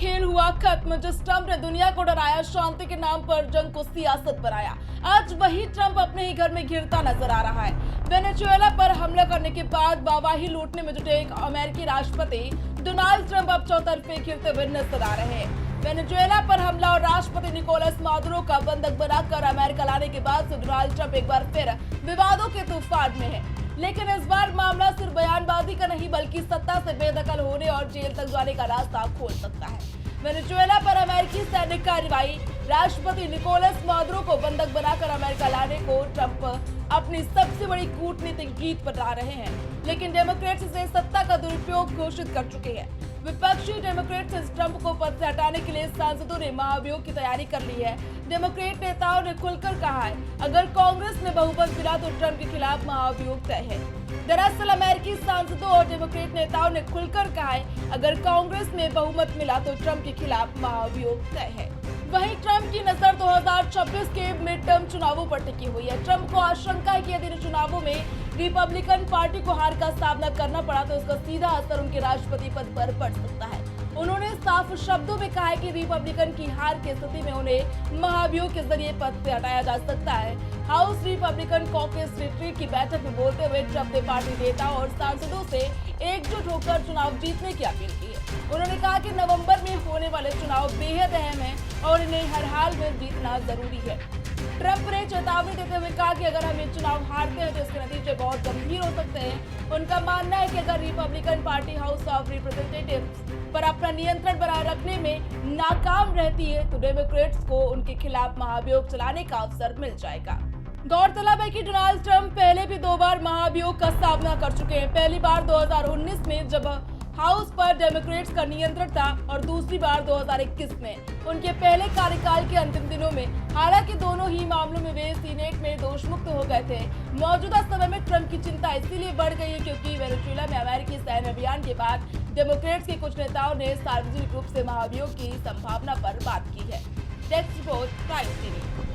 खेल हुआ खत्म। जिस ट्रंप ने दुनिया को डराया, शांति के नाम पर जंग को सियासत बनाया, आज वही ट्रंप अपने ही घर में घिरता नजर आ रहा है। वेनेजुएला पर हमला करने के बाद वाहवाही लूटने में जुटे एक अमेरिकी राष्ट्रपति डोनाल्ड ट्रंप अब चौतरफे घिरते हुए नजर आ रहे हैं। वेनेजुएला पर हमला और राष्ट्रपति निकोलस मादुरो का बंधक बनाकर अमेरिका लाने के बाद से डोनाल्ड ट्रंप एक बार फिर विवादों के तूफान में है। लेकिन इस बार मामला सिर्फ बयानबाजी का नहीं, बल्कि सत्ता से बेदखल होने और जेल तक जाने का रास्ता खोल सकता है। वेनेजुएला पर अमेरिकी सैनिक कार्रवाई, राष्ट्रपति निकोलस मादुरो को बंधक बनाकर अमेरिका लाने को ट्रंप अपनी सबसे बड़ी कूटनीतिक जीत बता रहे हैं। लेकिन डेमोक्रेट्स इसे सत्ता का दुरुपयोग घोषित कर चुके हैं। विपक्षी डेमोक्रेट्स इस ट्रंप को पद से हटाने के लिए सांसदों ने महाभियोग की तैयारी कर ली है। डेमोक्रेट नेताओं ने खुलकर कहा है, अगर कांग्रेस में बहुमत मिला तो ट्रंप के खिलाफ महाभियोग तय है। दरअसल अमेरिकी सांसदों और डेमोक्रेट नेताओं ने खुलकर कहा है, अगर कांग्रेस में बहुमत मिला तो ट्रंप के खिलाफ महाभियोग तय है। वहीं ट्रंप की नजर 2026 के मिड टर्म चुनावों पर टिकी हुई है। ट्रंप को आशंका है कि यदि इन चुनावों में रिपब्लिकन पार्टी को हार का सामना करना पड़ा तो इसका सीधा असर उनके राष्ट्रपति पद पर पड़ सकता है। उन्होंने साफ शब्दों में कहा है कि रिपब्लिकन की हार की स्थिति में उन्हें महाभियोग के जरिए पद से हटाया जा सकता है। हाउस रिपब्लिकन कॉकेस रिट्रीट की बैठक में बोलते हुए ट्रंप ने पार्टी नेताओं और सांसदों से एकजुट होकर चुनाव जीतने की अपील की है। उन्होंने कहा कि नवंबर में होने वाले चुनाव बेहद अहम है और इन्हें हर हाल में जीतना जरूरी है। ट्रंप ने चेतावनी देते हुए कहा कि अगर हम ये चुनाव हारते हैं तो इसके नतीजे बहुत गंभीर हो सकते हैं। उनका मानना है कि अगर Republican party house of representatives पर अपना नियंत्रण बनाए रखने में नाकाम रहती है तो डेमोक्रेट्स को उनके खिलाफ महाभियोग चलाने का अवसर मिल जाएगा। गौरतलब है कि डोनाल्ड ट्रंप पहले भी 2 बार महाभियोग का सामना कर चुके हैं। पहली बार 2019 में जब हाउस पर डेमोक्रेट्स का नियंत्रण था और दूसरी बार 2021 में उनके पहले कार्यकाल के अंतिम दिनों में। हालांकि दोनों ही मामलों में वे सीनेट में दोषमुक्त हो गए थे। मौजूदा समय में ट्रंप की चिंता इसीलिए बढ़ गई है क्योंकि वेनेजुएला में अमेरिकी सैन्य अभियान के बाद डेमोक्रेट्स के कुछ नेताओं ने सार्वजनिक रूप से महाभियोग की संभावना पर बात की है। Desk report, times TV.